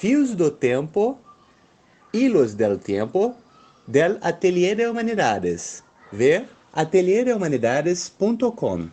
Fios do Tempo, Hilos del Tiempo, del Atelier de Humanidades. Ver atelierdehumanidades.com.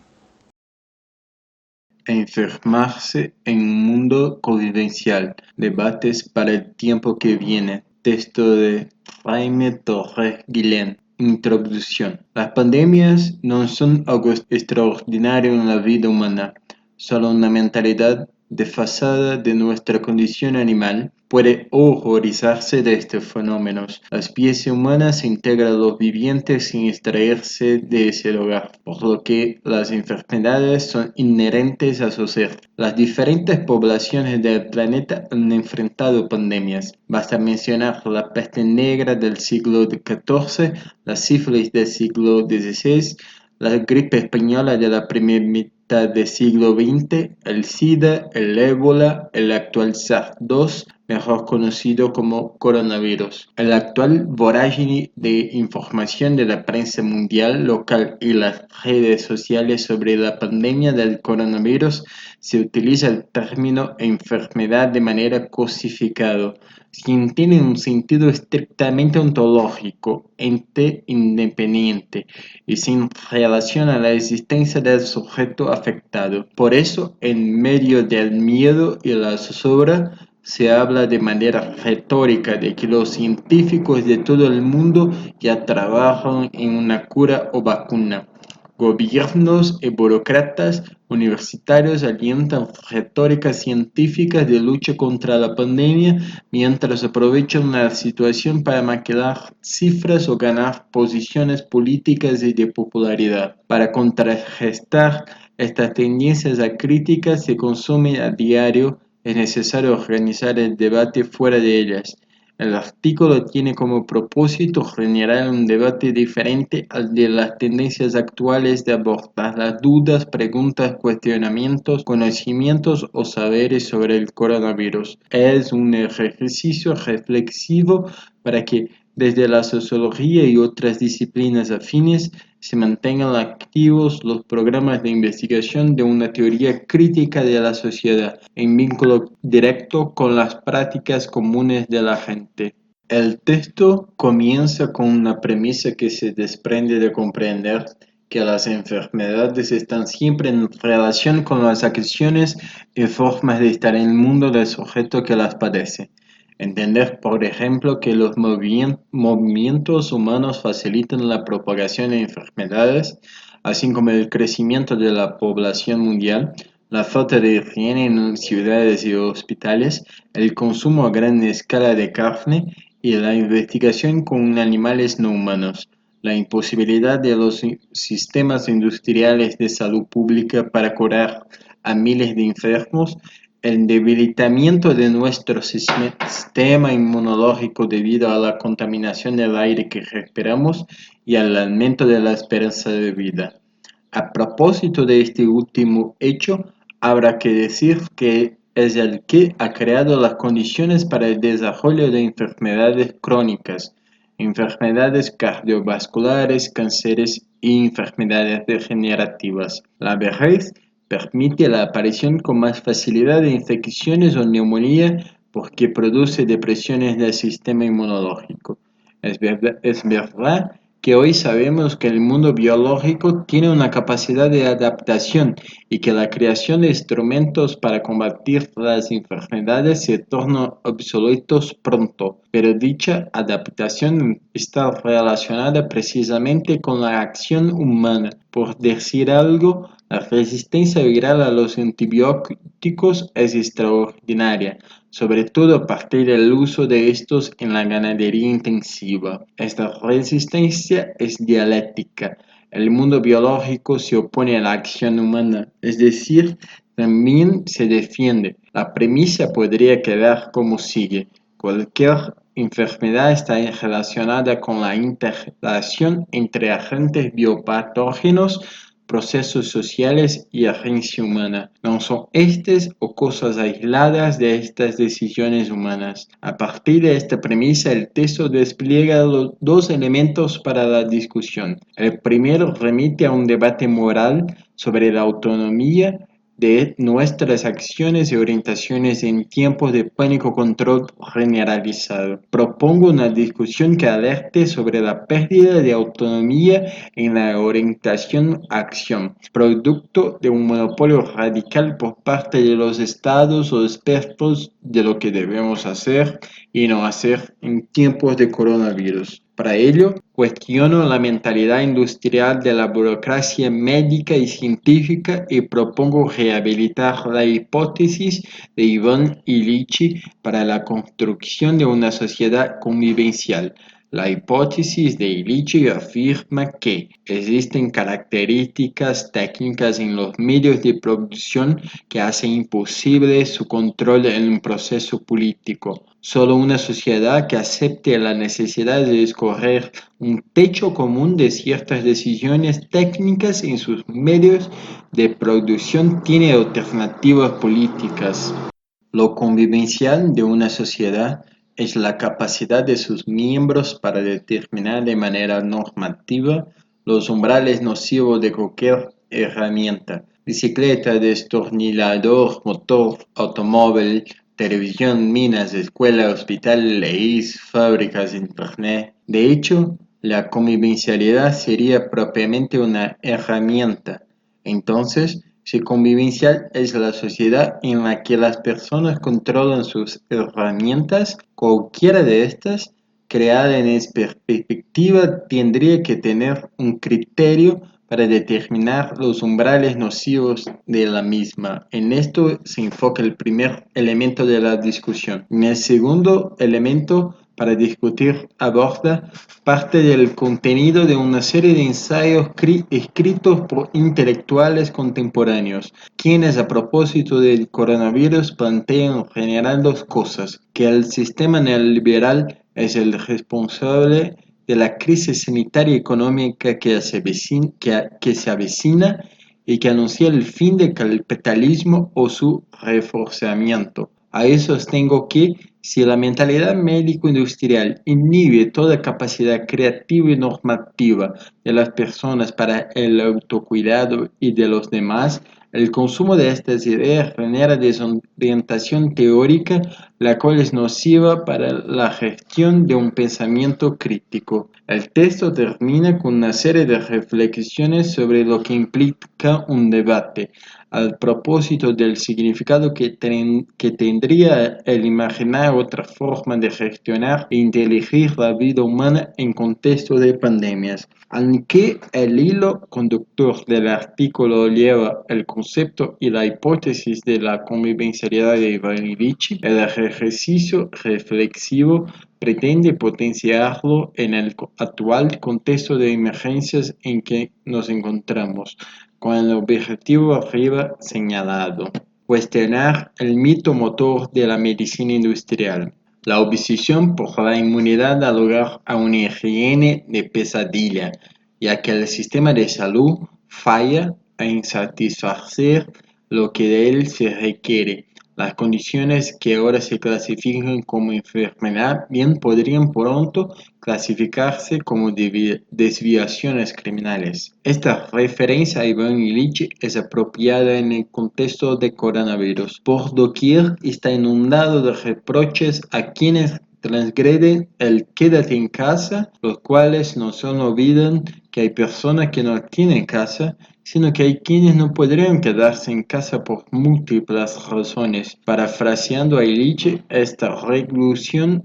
Enfermarse en un mundo convivencial. Debates para el tiempo que viene. Texto de Jaime Torres Guillén. Introducción. Las pandemias no son algo extraordinario en la vida humana. Solo una mentalidad desfasada de nuestra condición animal puede horrorizarse de estos fenómenos. La especie humana se integra a los vivientes sin extraerse de ese lugar, por lo que las enfermedades son inherentes a su ser. Las diferentes poblaciones del planeta han enfrentado pandemias. Basta mencionar la peste negra del siglo XIV, la sífilis del siglo XVI, la gripe española de la primera mitad del siglo XX, el SIDA, el ébola, el actual SARS-2, mejor conocido como coronavirus. El actual vorágine de información de la prensa mundial, local y las redes sociales sobre la pandemia del coronavirus se utiliza el término enfermedad de manera cosificado, sin tiene un sentido estrictamente ontológico, ente independiente y sin relación a la existencia del sujeto afectado. Por eso, en medio del miedo y la zozobra, se habla de manera retórica de que los científicos de todo el mundo ya trabajan en una cura o vacuna. Gobiernos y burócratas universitarios alientan retóricas científicas de lucha contra la pandemia mientras aprovechan la situación para maquillar cifras o ganar posiciones políticas y de popularidad. Para contrarrestar estas tendencias críticas se consume a diario, es necesario organizar el debate fuera de ellas. El artículo tiene como propósito generar un debate diferente al de las tendencias actuales de abordar las dudas, preguntas, cuestionamientos, conocimientos o saberes sobre el coronavirus. Es un ejercicio reflexivo para que desde la sociología y otras disciplinas afines se mantengan activos los programas de investigación de una teoría crítica de la sociedad, en vínculo directo con las prácticas comunes de la gente. El texto comienza con una premisa que se desprende de comprender que las enfermedades están siempre en relación con las acciones y formas de estar en el mundo del sujeto que las padece. Entender, por ejemplo, que los movimientos humanos facilitan la propagación de enfermedades, así como el crecimiento de la población mundial, la falta de higiene en ciudades y hospitales, el consumo a gran escala de carne y la investigación con animales no humanos, la imposibilidad de los sistemas industriales de salud pública para curar a miles de enfermos, el debilitamiento de nuestro sistema inmunológico debido a la contaminación del aire que respiramos y al aumento de la esperanza de vida. A propósito de este último hecho, habrá que decir que es el que ha creado las condiciones para el desarrollo de enfermedades crónicas, enfermedades cardiovasculares, cánceres y enfermedades degenerativas. La vejez permite la aparición con más facilidad de infecciones o neumonía porque produce depresiones del sistema inmunológico. Es verdad que hoy sabemos que el mundo biológico tiene una capacidad de adaptación y que la creación de instrumentos para combatir las enfermedades se torna obsoletos pronto, pero dicha adaptación está relacionada precisamente con la acción humana. Por decir algo, la resistencia viral a los antibióticos es extraordinaria, sobre todo a partir del uso de estos en la ganadería intensiva. Esta resistencia es dialéctica. El mundo biológico se opone a la acción humana, es decir, también se defiende. La premisa podría quedar como sigue. Cualquier enfermedad está relacionada con la interrelación entre agentes biopatógenos, procesos sociales y agencia humana. No son estas o cosas aisladas de estas decisiones humanas. A partir de esta premisa, el texto despliega los dos elementos para la discusión. El primero remite a un debate moral sobre la autonomía de nuestras acciones y orientaciones en tiempos de pánico control generalizado. Propongo una discusión que alerte sobre la pérdida de autonomía en la orientación-acción, producto de un monopolio radical por parte de los estados o expertos de lo que debemos hacer y no hacer en tiempos de coronavirus. Para ello, cuestiono la mentalidad industrial de la burocracia médica y científica y propongo rehabilitar la hipótesis de Ivan Illich para la construcción de una sociedad convivencial. La hipótesis de Illich afirma que existen características técnicas en los medios de producción que hacen imposible su control en un proceso político. Solo una sociedad que acepte la necesidad de escoger un techo común de ciertas decisiones técnicas en sus medios de producción tiene alternativas políticas. Lo convivencial de una sociedad es la capacidad de sus miembros para determinar de manera normativa los umbrales nocivos de cualquier herramienta: bicicleta, destornillador, motor, automóvil, televisión, minas, escuela, hospital, leyes, fábricas, internet. De hecho, la convivencialidad sería propiamente una herramienta. Entonces, si convivencial es la sociedad en la que las personas controlan sus herramientas, cualquiera de estas, creada en esta perspectiva, tendría que tener un criterio para determinar los umbrales nocivos de la misma. En esto se enfoca el primer elemento de la discusión. En el segundo elemento, para discutir, aborda parte del contenido de una serie de ensayos escritos por intelectuales contemporáneos, quienes a propósito del coronavirus plantean en general dos cosas: que el sistema neoliberal es el responsable de la crisis sanitaria y económica que se avecina y que anuncia el fin del capitalismo o su reforzamiento. A eso sostengo que si la mentalidad médico-industrial inhibe toda capacidad creativa y normativa de las personas para el autocuidado y de los demás, el consumo de estas ideas genera desorientación teórica, la cual es nociva para la gestión de un pensamiento crítico. El texto termina con una serie de reflexiones sobre lo que implica un debate, al propósito del significado que tendría el imaginar otra forma de gestionar e inteligir la vida humana en contexto de pandemias. Aunque el hilo conductor del artículo lleva el concepto y la hipótesis de la convivencialidad de Ivan Illich, el ejercicio reflexivo pretende potenciarlo en el actual contexto de emergencias en que nos encontramos, con el objetivo arriba señalado: cuestionar el mito motor de la medicina industrial. La obsesión por la inmunidad da lugar a una higiene de pesadilla, ya que el sistema de salud falla en satisfacer lo que de él se requiere. Las condiciones que ahora se clasifican como enfermedad bien podrían pronto clasificarse como desviaciones criminales. Esta referencia a Ivan Illich es apropiada en el contexto de coronavirus. Por doquier está inundado de reproches a quienes transgreden el quédate en casa, los cuales no solo olvidan que hay personas que no tienen casa, sino que hay quienes no podrían quedarse en casa por múltiples razones. Parafraseando a Illich, esta reeducación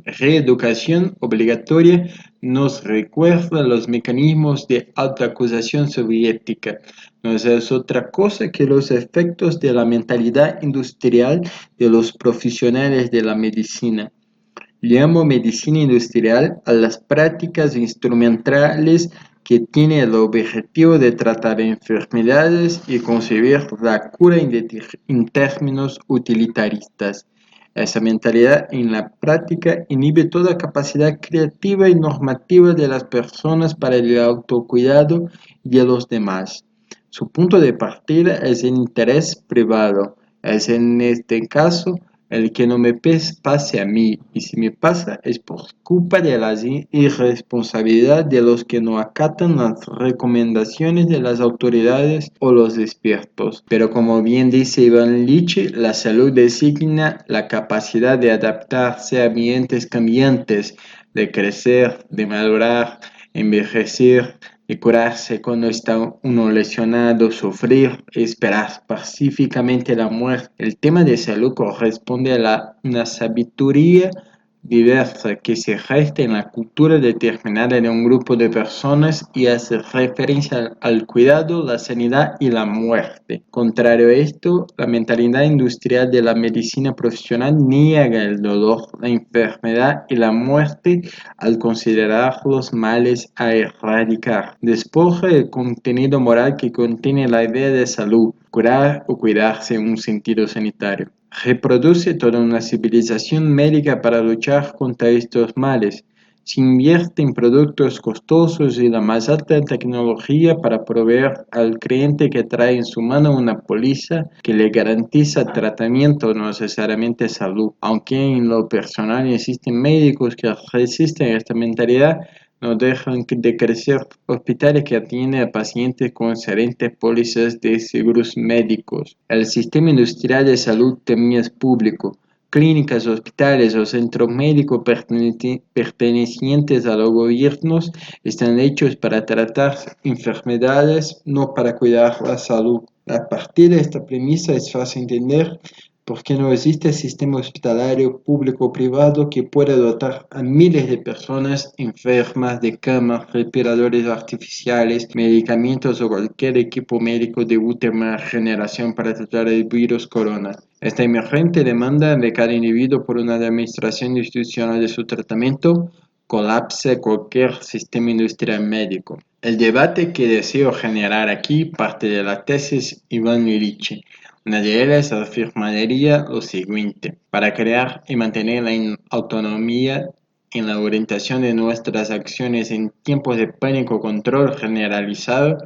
obligatoria nos recuerda los mecanismos de autoacusación soviética. No es otra cosa que los efectos de la mentalidad industrial de los profesionales de la medicina. Llamo medicina industrial a las prácticas instrumentales que tienen el objetivo de tratar enfermedades y concebir la cura en términos utilitaristas. Esa mentalidad en la práctica inhibe toda capacidad creativa y normativa de las personas para el autocuidado y de los demás. Su punto de partida es el interés privado. Es en este caso el que no me pase a mí, y si me pasa es por culpa de la irresponsabilidad de los que no acatan las recomendaciones de las autoridades o los expertos. Pero como bien dice Iván Lich, la salud designa la capacidad de adaptarse a ambientes cambiantes, de crecer, de madurar, envejecer, de curarse cuando está uno lesionado, sufrir, esperar pacíficamente la muerte. El tema de salud corresponde a una sabiduría diversa que se gesta en la cultura determinada de un grupo de personas y hace referencia al cuidado, la sanidad y la muerte. Contrario a esto, la mentalidad industrial de la medicina profesional niega el dolor, la enfermedad y la muerte al considerarlos males a erradicar. Despoja el contenido moral que contiene la idea de salud, curar o cuidarse en un sentido sanitario. Reproduce toda una civilización médica para luchar contra estos males. Se invierte en productos costosos y la más alta tecnología para proveer al cliente que trae en su mano una póliza que le garantiza tratamiento, no necesariamente salud. Aunque en lo personal existen médicos que resisten a esta mentalidad, no dejan de crecer hospitales que atienden a pacientes con excelentes pólizas de seguros médicos. El sistema industrial de salud también es público. Clínicas, hospitales o centros médicos pertenecientes a los gobiernos están hechos para tratar enfermedades, no para cuidar la salud. A partir de esta premisa es fácil entender por qué no existe sistema hospitalario público o privado que pueda dotar a miles de personas enfermas de camas, respiradores artificiales, medicamentos o cualquier equipo médico de última generación para tratar el virus corona. Esta emergente demanda de cada individuo por una administración institucional de su tratamiento colapsa cualquier sistema industrial médico. El debate que deseo generar aquí parte de la tesis Iván Lich. Una de ellas afirmaría lo siguiente: para crear y mantener la autonomía en la orientación de nuestras acciones en tiempos de pánico control generalizado,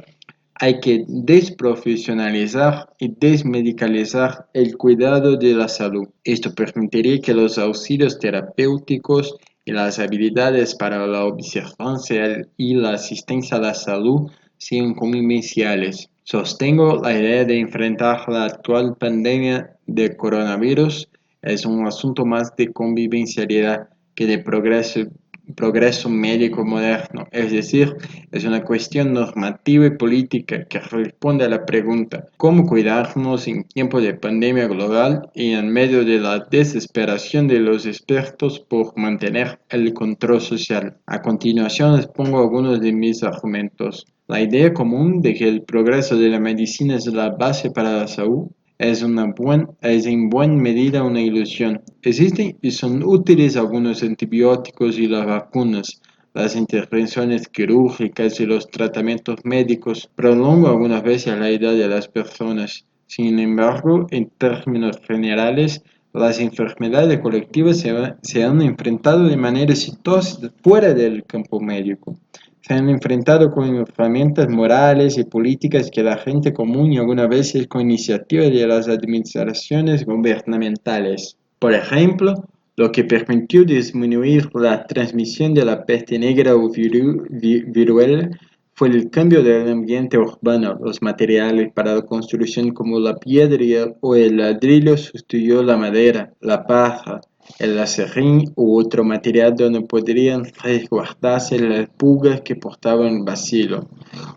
hay que desprofesionalizar y desmedicalizar el cuidado de la salud. Esto permitiría que los auxilios terapéuticos y las habilidades para la observancia y la asistencia a la salud sean convivenciales. Sostengo la idea de enfrentar la actual pandemia de coronavirus es un asunto más de convivencialidad que de progreso médico moderno, es decir, es una cuestión normativa y política que responde a la pregunta: ¿cómo cuidarnos en tiempos de pandemia global y en medio de la desesperación de los expertos por mantener el control social? A continuación expongo algunos de mis argumentos. La idea común de que el progreso de la medicina es la base para la salud es en buena medida una ilusión. Existen y son útiles algunos antibióticos y las vacunas. Las intervenciones quirúrgicas y los tratamientos médicos prolongan algunas veces la edad de las personas. Sin embargo, en términos generales, las enfermedades colectivas se han enfrentado de manera exitosa fuera del campo médico. Se han enfrentado con herramientas morales y políticas que la gente común y algunas veces con iniciativa de las administraciones gubernamentales. Por ejemplo, lo que permitió disminuir la transmisión de la peste negra o viruela fue el cambio del ambiente urbano. Los materiales para la construcción como la piedra o el ladrillo sustituyó la madera, la paja, el acerrín u otro material donde podrían resguardarse las pulgas que portaban el bacilo,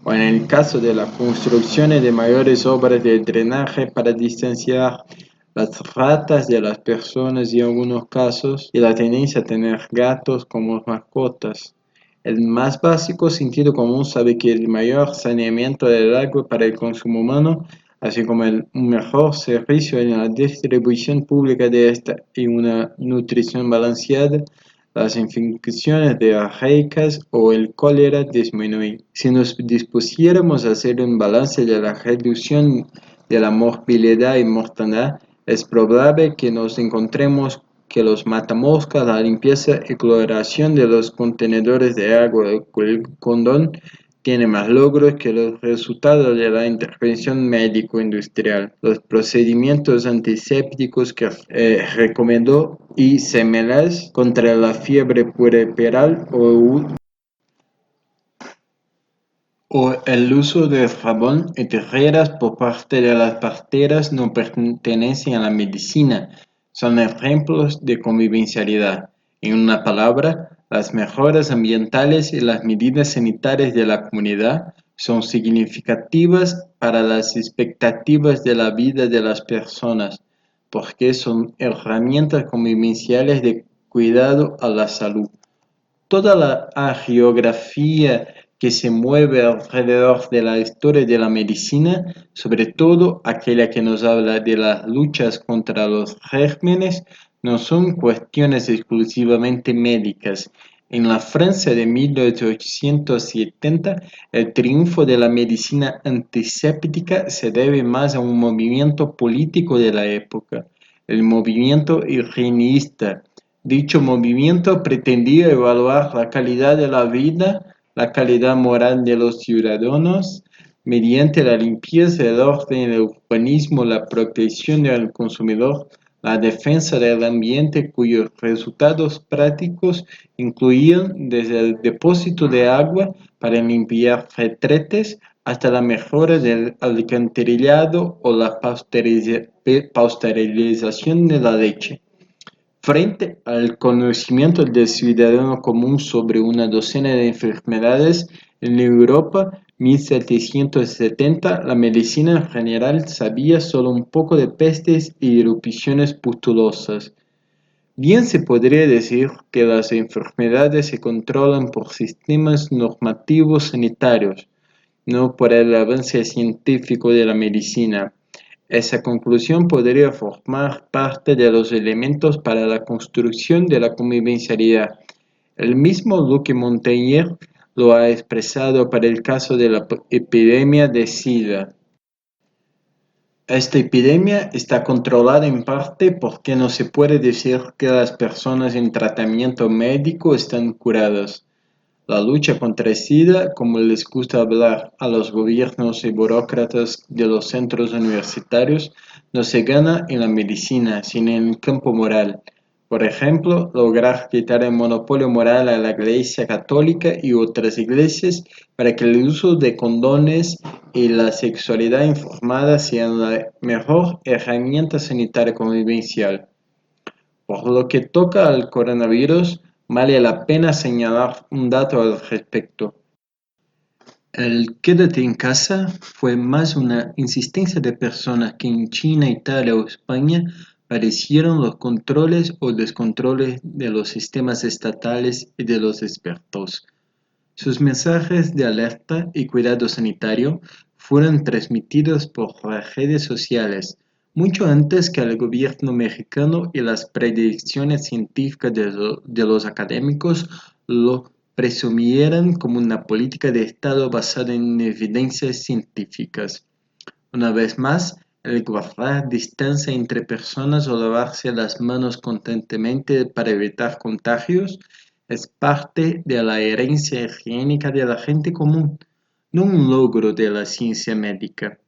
o en el caso de la construcción de mayores obras de drenaje para distanciar las ratas de las personas y en algunos casos, y la tendencia a tener gatos como mascotas. El más básico sentido común sabe que el mayor saneamiento del agua para el consumo humano, así como un mejor servicio en la distribución pública de esta y una nutrición balanceada, las infecciones diarreicas o el cólera disminuyen. Si nos dispusiéramos a hacer un balance de la reducción de la morbilidad y mortalidad, es probable que nos encontremos que los matamoscas, la limpieza y cloración de los contenedores de agua, el condón, tiene más logros que los resultados de la intervención médico-industrial. Los procedimientos antisépticos que recomendó y semelas contra la fiebre puerperal o el uso de jabón y tijeras por parte de las parteras no pertenecen a la medicina, son ejemplos de convivencialidad. En una palabra, las mejoras ambientales y las medidas sanitarias de la comunidad son significativas para las expectativas de la vida de las personas, porque son herramientas convivenciales de cuidado a la salud. Toda la geografía que se mueve alrededor de la historia de la medicina, sobre todo aquella que nos habla de las luchas contra los gérmenes, no son cuestiones exclusivamente médicas. En la Francia de 1870, el triunfo de la medicina antiséptica se debe más a un movimiento político de la época, el movimiento higienista. Dicho movimiento pretendía evaluar la calidad de la vida, la calidad moral de los ciudadanos, mediante la limpieza, el orden, el urbanismo, la protección del consumidor, la defensa del ambiente, cuyos resultados prácticos incluían desde el depósito de agua para limpiar retretes hasta la mejora del alcantarillado o la pasteurización de la leche. Frente al conocimiento del ciudadano común sobre una docena de enfermedades, en Europa 1770 la medicina en general sabía solo un poco de pestes y erupciones pustulosas. Bien se podría decir que las enfermedades se controlan por sistemas normativos sanitarios, no por el avance científico de la medicina. Esa conclusión podría formar parte de los elementos para la construcción de la convivencialidad. El mismo Luc Montagnier lo ha expresado para el caso de la epidemia de SIDA. Esta epidemia está controlada en parte porque no se puede decir que las personas en tratamiento médico están curadas. La lucha contra el SIDA, como les gusta hablar a los gobiernos y burócratas de los centros universitarios, no se gana en la medicina, sino en el campo moral. Por ejemplo, lograr quitar el monopolio moral a la Iglesia Católica y otras iglesias para que el uso de condones y la sexualidad informada sean la mejor herramienta sanitaria convivencial. Por lo que toca al coronavirus, vale la pena señalar un dato al respecto. El quédate en casa fue más una insistencia de personas que en China, Italia o España padecieron los controles o descontroles de los sistemas estatales y de los expertos. Sus mensajes de alerta y cuidado sanitario fueron transmitidos por las redes sociales, mucho antes que el gobierno mexicano y las predicciones científicas de los académicos lo presumieran como una política de Estado basada en evidencias científicas. Una vez más, el guardar distancia entre personas o lavarse las manos constantemente para evitar contagios es parte de la herencia higiénica de la gente común, no un logro de la ciencia médica.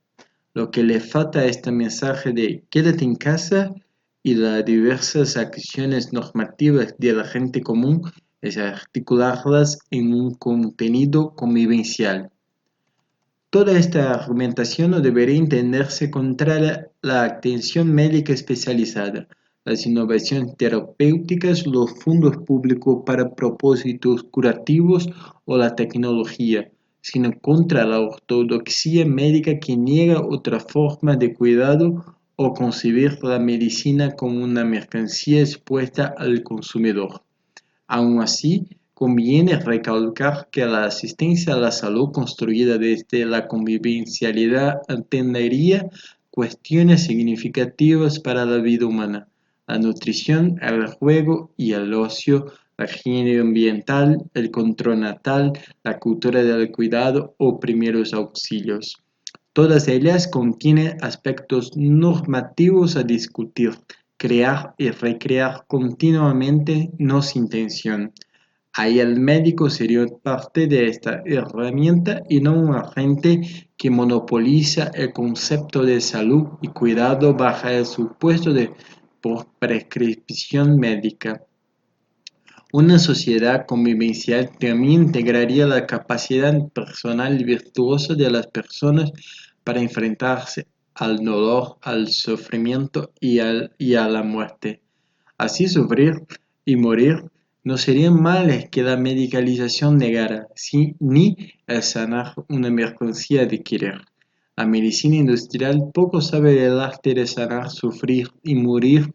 Lo que le falta a este mensaje de quédate en casa y las diversas acciones normativas de la gente común es articularlas en un contenido convivencial. Toda esta argumentación no debería entenderse contra la atención médica especializada, las innovaciones terapéuticas, los fondos públicos para propósitos curativos o la tecnología, sino contra la ortodoxia médica que niega otra forma de cuidado o concebir la medicina como una mercancía expuesta al consumidor. Aun así, conviene recalcar que la asistencia a la salud construida desde la convivencialidad atendería cuestiones significativas para la vida humana: la nutrición, el juego y el ocio, la higiene ambiental, el control natal, la cultura del cuidado o primeros auxilios. Todas ellas contienen aspectos normativos a discutir, crear y recrear continuamente, no sin tensión. Ahí el médico sería parte de esta herramienta y no un agente que monopoliza el concepto de salud y cuidado bajo el supuesto de por prescripción médica. Una sociedad convivencial también integraría la capacidad personal y virtuosa de las personas para enfrentarse al dolor, al sufrimiento y a la muerte. Así sufrir y morir no serían males que la medicalización negara, ni el sanar una mercancía de querer. La medicina industrial poco sabe del arte de sanar, sufrir y morir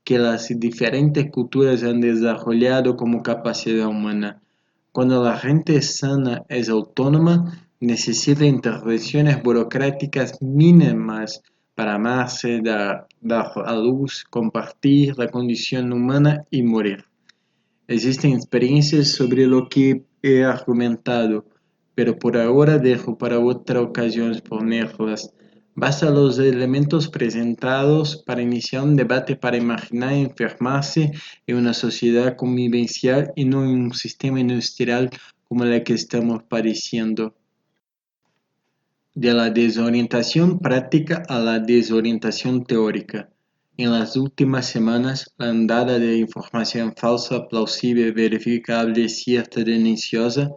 que las diferentes culturas han desarrollado como capacidad humana. Cuando la gente es sana, es autónoma, necesita intervenciones burocráticas mínimas para amarse, dar a luz, compartir la condición humana y morir. Existen experiencias sobre lo que he argumentado, pero por ahora dejo para otra ocasión exponerlas. Basta los elementos presentados para iniciar un debate para imaginar enfermarse en una sociedad convivencial y no en un sistema industrial como el que estamos padeciendo. De la desorientación práctica a la desorientación teórica. En las últimas semanas, la ondada de información falsa, plausible, verificable, cierta, deliciosa,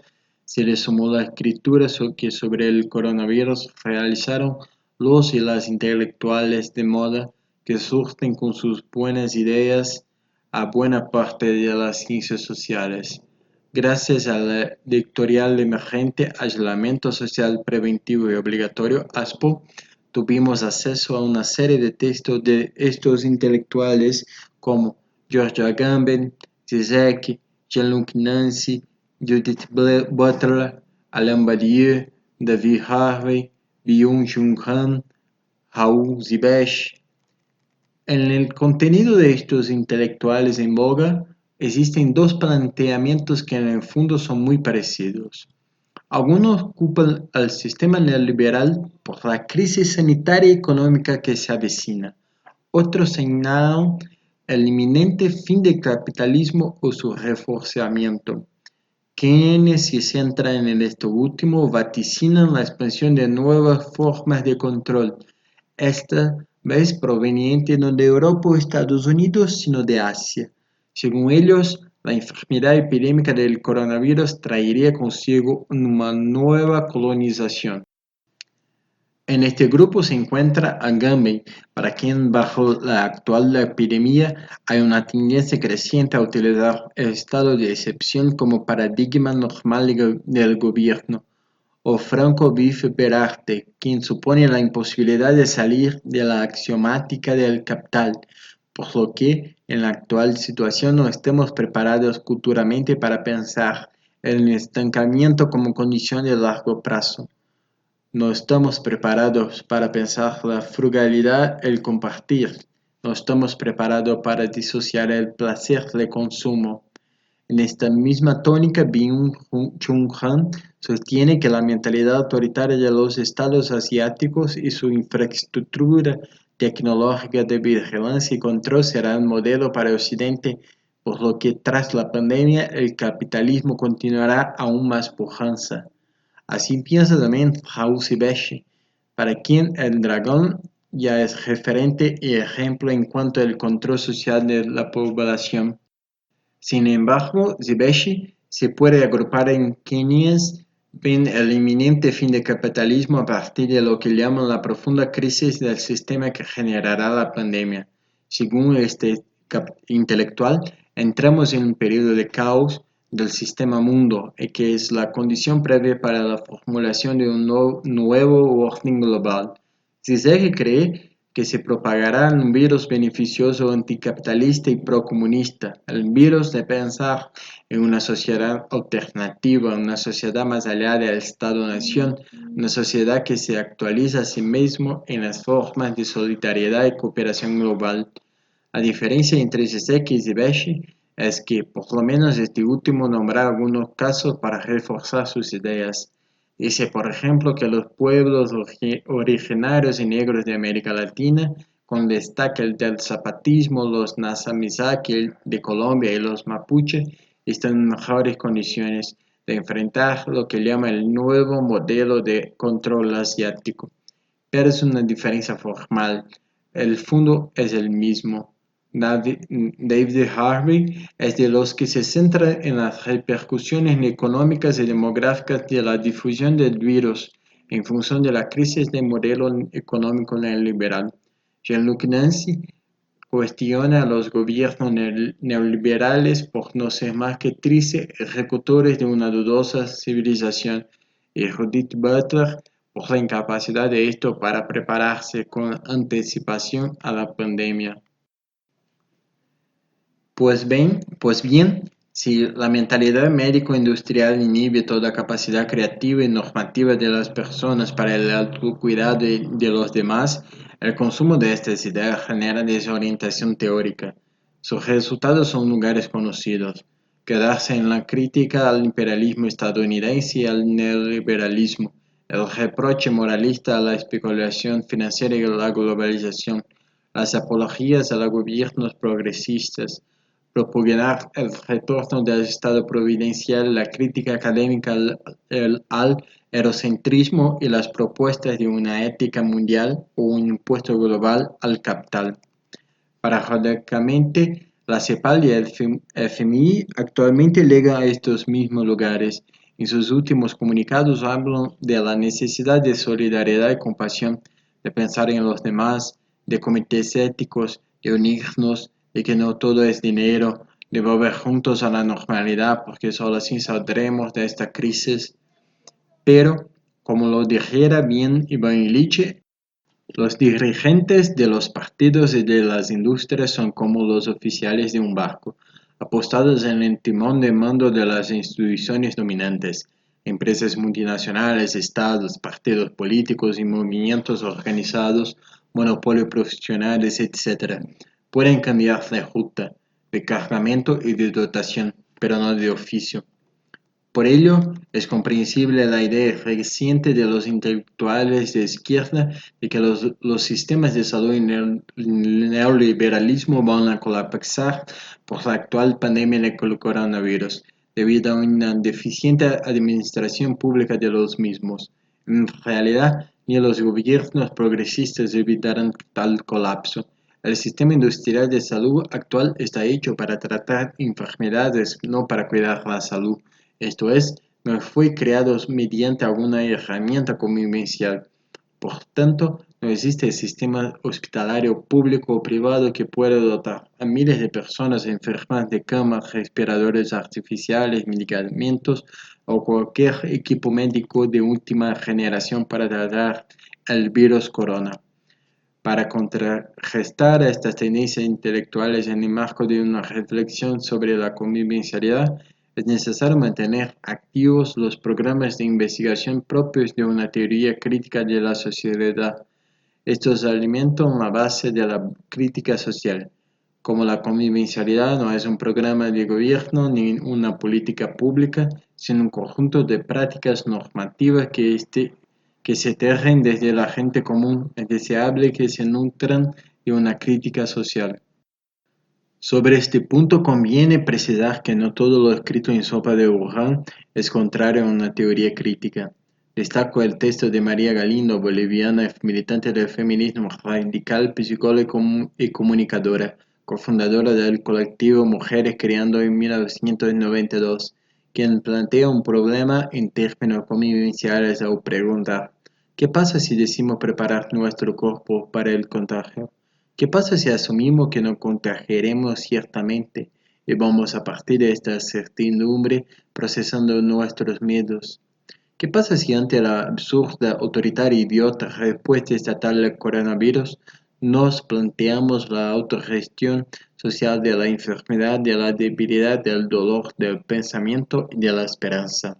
se le sumó la escritura que sobre el coronavirus realizaron los y las intelectuales de moda que surten con sus buenas ideas a buena parte de las ciencias sociales. Gracias a la editorial emergente Aislamiento Social Preventivo y Obligatorio, ASPO, tuvimos acceso a una serie de textos de estos intelectuales como George Agamben, Zizek, Jean-Luc Nancy, Judith Butler, Alain Badiou, David Harvey, Byung-Chul Han, Raoul Zibesh. En el contenido de estos intelectuales en boga, existen dos planteamientos que en el fondo son muy parecidos. Algunos culpan al sistema neoliberal por la crisis sanitaria y económica que se avecina. Otros señalan el inminente fin del capitalismo o su reforzamiento. Quienes se centran en esto último vaticinan la expansión de nuevas formas de control, esta vez proveniente no de Europa o Estados Unidos, sino de Asia. Según ellos, la enfermedad epidémica del coronavirus traería consigo una nueva colonización. En este grupo se encuentra Agamben, para quien bajo la actual epidemia hay una tendencia creciente a utilizar el estado de excepción como paradigma normal del gobierno, o Franco Bife Berarte, quien supone la imposibilidad de salir de la axiomática del capital, por lo que en la actual situación no estemos preparados culturalmente para pensar el estancamiento como condición de largo plazo. No estamos preparados para pensar la frugalidad, el compartir. No estamos preparados para disociar el placer del consumo. En esta misma tónica, Byung-Chul Han sostiene que la mentalidad autoritaria de los estados asiáticos y su infraestructura tecnológica de vigilancia y control será un modelo para Occidente, por lo que tras la pandemia el capitalismo continuará aún más pujanza. Así piensa también Raúl Zibesh, para quien el dragón ya es referente y ejemplo en cuanto al control social de la población. Sin embargo, Zibesh se puede agrupar en quienes ven el inminente fin del capitalismo a partir de lo que llaman la profunda crisis del sistema que generará la pandemia. Según este intelectual, entramos en un periodo de caos del sistema mundo y que es la condición previa para la formulación de un nuevo orden global. Zizek cree que se propagará un virus beneficioso anticapitalista y procomunista, el virus de pensar en una sociedad alternativa, una sociedad más allá del Estado-nación, una sociedad que se actualiza a sí mismo en las formas de solidaridad y cooperación global. La diferencia entre Zizek y Zibesh es que, por lo menos este último, nombra algunos casos para reforzar sus ideas. Dice, por ejemplo, que los pueblos originarios y negros de América Latina, con destaque el del zapatismo, los Nasamizaki de Colombia y los mapuche, están en mejores condiciones de enfrentar lo que llama el nuevo modelo de control asiático. Pero es una diferencia formal. El fondo es el mismo. David Harvey es de los que se centra en las repercusiones económicas y demográficas de la difusión del virus en función de la crisis del modelo económico neoliberal. Jean-Luc Nancy cuestiona a los gobiernos neoliberales por no ser más que tristes ejecutores de una dudosa civilización, y Judith Butler por la incapacidad de esto para prepararse con anticipación a la pandemia. Pues bien, si la mentalidad médico-industrial inhibe toda capacidad creativa y normativa de las personas para el autocuidado de los demás, el consumo de estas ideas genera desorientación teórica. Sus resultados son lugares conocidos: quedarse en la crítica al imperialismo estadounidense y al neoliberalismo, el reproche moralista a la especulación financiera y a la globalización, las apologías a los gobiernos progresistas, propugnar el retorno del Estado providencial, la crítica académica al eurocentrismo y las propuestas de una ética mundial o un impuesto global al capital. Paradójicamente, la CEPAL y el FMI actualmente llegan a estos mismos lugares. En sus últimos comunicados hablan de la necesidad de solidaridad y compasión, de pensar en los demás, de comités éticos, de unirnos, de que no todo es dinero, de volver juntos a la normalidad porque solo así saldremos de esta crisis. Pero, como lo dijera bien Ivan Illich, los dirigentes de los partidos y de las industrias son como los oficiales de un barco, apostados en el timón de mando de las instituciones dominantes. Empresas multinacionales, estados, partidos políticos y movimientos organizados, monopolios profesionales, etc. Pueden cambiar de ruta, de cargamento y de dotación, pero no de oficio. Por ello, es comprensible la idea reciente de los intelectuales de izquierda de que los sistemas de salud y el neoliberalismo van a colapsar por la actual pandemia del coronavirus, debido a una deficiente administración pública de los mismos. En realidad, ni los gobiernos progresistas evitarán tal colapso. El sistema industrial de salud actual está hecho para tratar enfermedades, no para cuidar la salud. Esto es, no fue creado mediante alguna herramienta convivencial. Por tanto, no existe sistema hospitalario público o privado que pueda dotar a miles de personas enfermas de camas, respiradores artificiales, medicamentos o cualquier equipo médico de última generación para tratar el virus corona. Para contrarrestar estas tendencias intelectuales en el marco de una reflexión sobre la convivencialidad, es necesario mantener activos los programas de investigación propios de una teoría crítica de la sociedad. Estos alimentan la base de la crítica social. Como la convivencialidad no es un programa de gobierno ni una política pública, sino un conjunto de prácticas normativas que se tejen desde la gente común, es deseable que se nutran de una crítica social. Sobre este punto conviene precisar que no todo lo escrito en Sopa de Wuhan es contrario a una teoría crítica. Destaco el texto de María Galindo, boliviana militante del feminismo radical, psicóloga y comunicadora, cofundadora del colectivo Mujeres Creando en 1992, quien plantea un problema en términos convivenciales al preguntar: ¿qué pasa si decimos preparar nuestro cuerpo para el contagio? ¿Qué pasa si asumimos que no contagiaremos ciertamente y vamos a partir de esta certidumbre procesando nuestros miedos? ¿Qué pasa si ante la absurda, autoritaria y idiota respuesta estatal al coronavirus nos planteamos la autogestión social de la enfermedad, de la debilidad, del dolor, del pensamiento y de la esperanza?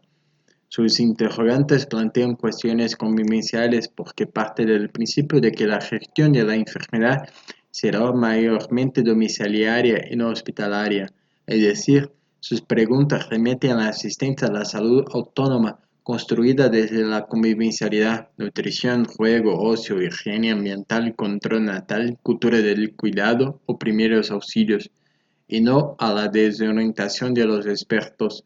Sus interrogantes plantean cuestiones convivenciales porque parte del principio de que la gestión de la enfermedad será mayormente domiciliaria y no hospitalaria, es decir, sus preguntas remiten a la asistencia a la salud autónoma construida desde la convivencialidad, nutrición, juego, ocio, higiene ambiental, control natal, cultura del cuidado o primeros auxilios. y no a la desorientación de los expertos.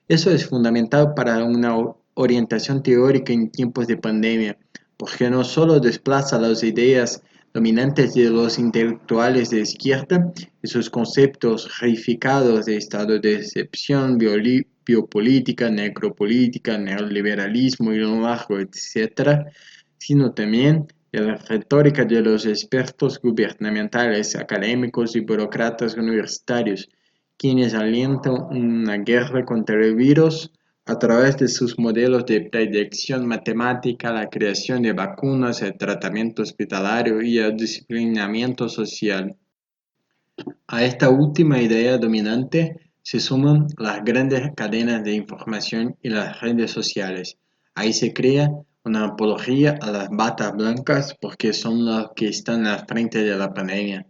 Eso es fundamental para una orientación teórica en tiempos de pandemia, porque no solo desplaza las ideas dominantes de los intelectuales de izquierda y sus conceptos reificados de estado de excepción, biopolítica, necropolítica, neoliberalismo y lo largo, etc., sino también de la retórica de los expertos gubernamentales, académicos y burócratas universitarios, quienes alientan una guerra contra el virus a través de sus modelos de predicción matemática, la creación de vacunas, el tratamiento hospitalario y el disciplinamiento social. A esta última idea dominante se suman las grandes cadenas de información y las redes sociales. Ahí se crea una apología a las batas blancas porque son las que están al frente de la pandemia.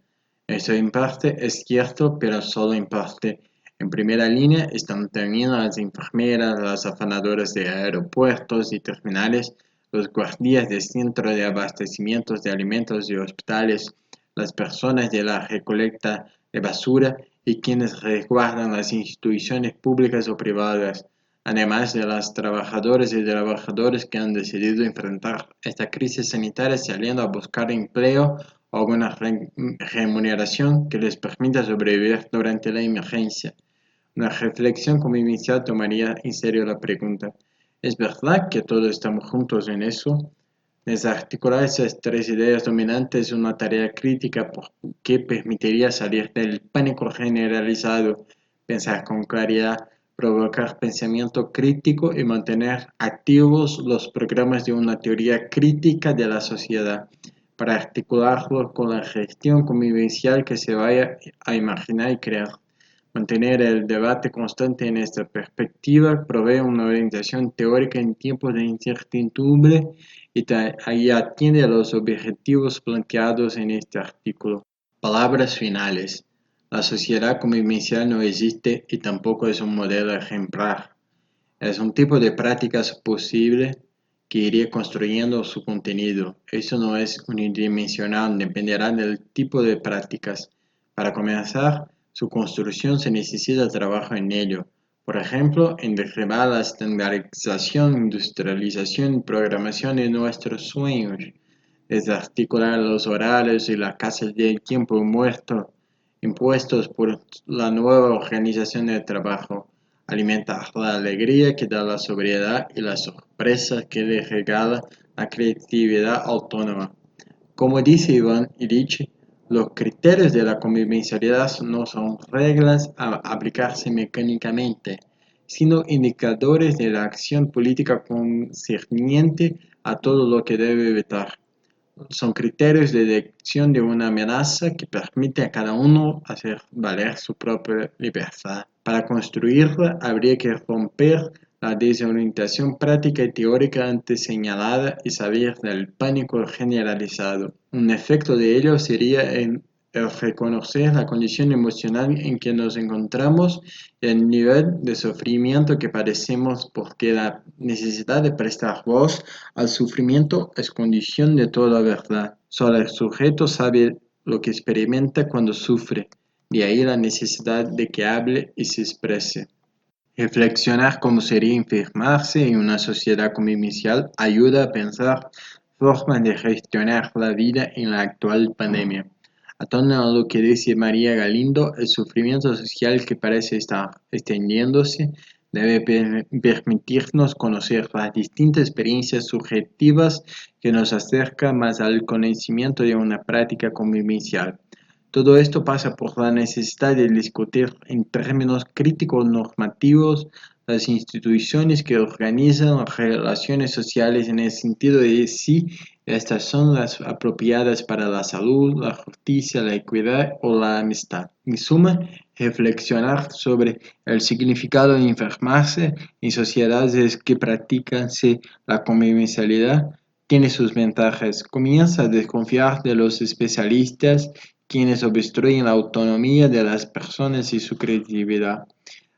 Eso en parte es cierto, pero solo en parte. En primera línea están también las enfermeras, las afanadoras de aeropuertos y terminales, los guardias de centros de abastecimiento de alimentos y hospitales, las personas de la recolecta de basura y quienes resguardan las instituciones públicas o privadas, además de las trabajadoras y trabajadores que han decidido enfrentar esta crisis sanitaria saliendo a buscar empleo o alguna remuneración que les permita sobrevivir durante la emergencia. Una reflexión como inicial tomaría en serio la pregunta: ¿es verdad que todos estamos juntos en eso? Desarticular esas tres ideas dominantes es una tarea crítica porque permitiría salir del pánico generalizado, pensar con claridad, provocar pensamiento crítico y mantener activos los programas de una teoría crítica de la sociedad, para articularlos con la gestión convivencial que se vaya a imaginar y crear. Mantener el debate constante en esta perspectiva provee una orientación teórica en tiempos de incertidumbre y atiende a los objetivos planteados en este artículo. Palabras finales. La sociedad convivencial no existe y tampoco es un modelo ejemplar. Es un tipo de prácticas posible que iría construyendo su contenido. Eso no es unidimensional, dependerá del tipo de prácticas. Para comenzar, su construcción se necesita trabajo en ello. Por ejemplo, en derribar la estandarización, industrialización y programación de nuestros sueños, desarticular los horarios y las casas del tiempo muerto impuestos por la nueva organización del trabajo, alimentar la alegría que da la sobriedad y la sorpresa que le regala la creatividad autónoma. Como dice Iván Illich, los criterios de la convivencialidad no son reglas a aplicarse mecánicamente, sino indicadores de la acción política concerniente a todo lo que debe evitar. Son criterios de detección de una amenaza que permite a cada uno hacer valer su propia libertad. Para construirla habría que romper la desorientación práctica y teórica antes señalada y salir del pánico generalizado. Un efecto de ello sería el reconocer la condición emocional en que nos encontramos y el nivel de sufrimiento que padecemos, porque la necesidad de prestar voz al sufrimiento es condición de toda verdad. Solo el sujeto sabe lo que experimenta cuando sufre, de ahí la necesidad de que hable y se exprese. Reflexionar cómo sería enfermarse en una sociedad convivencial ayuda a pensar formas de gestionar la vida en la actual pandemia. Atando a lo que dice María Galindo, el sufrimiento social que parece estar extendiéndose debe permitirnos conocer las distintas experiencias subjetivas que nos acercan más al conocimiento de una práctica convivencial. Todo esto pasa por la necesidad de discutir en términos críticos normativos las instituciones que organizan las relaciones sociales en el sentido de si estas son las apropiadas para la salud, la justicia, la equidad o la amistad. En suma, reflexionar sobre el significado de enfermarse en sociedades que practican la convivencialidad tiene sus ventajas. Comienza a desconfiar de los especialistas quienes obstruyen la autonomía de las personas y su creatividad,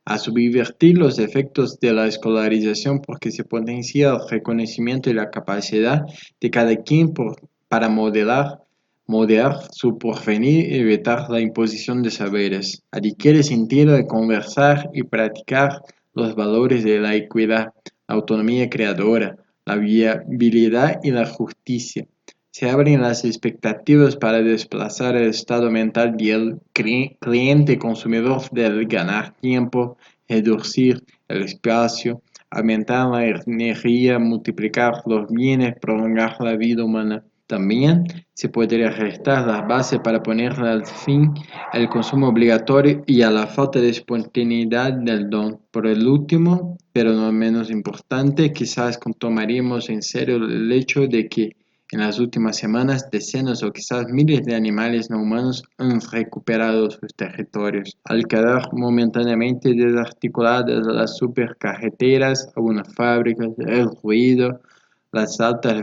a subvertir los efectos de la escolarización porque se potencia el reconocimiento y la capacidad de cada quien para moderar su porvenir y evitar la imposición de saberes. Adquiere sentido de conversar y practicar los valores de la equidad, la autonomía creadora, la viabilidad y la justicia. Se abren las expectativas para desplazar el estado mental del cliente consumidor del ganar tiempo, reducir el espacio, aumentar la energía, multiplicar los bienes, prolongar la vida humana. También se podría restar las bases para poner al fin al consumo obligatorio y a la falta de espontaneidad del don. Por el último, pero no menos importante, quizás tomaríamos en serio el hecho de que en las últimas semanas, decenas o quizás miles de animales no humanos han recuperado sus territorios. Al quedar momentáneamente desarticuladas las supercarreteras, algunas fábricas, el ruido, las altas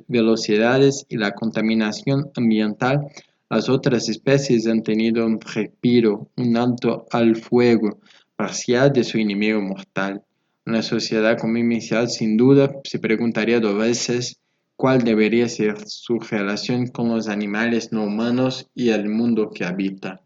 velocidades y la contaminación ambiental, las otras especies han tenido un respiro, un alto al fuego parcial de su enemigo mortal. Una sociedad convivencial sin duda se preguntaría dos veces cuál debería ser su relación con los animales no humanos y el mundo que habita.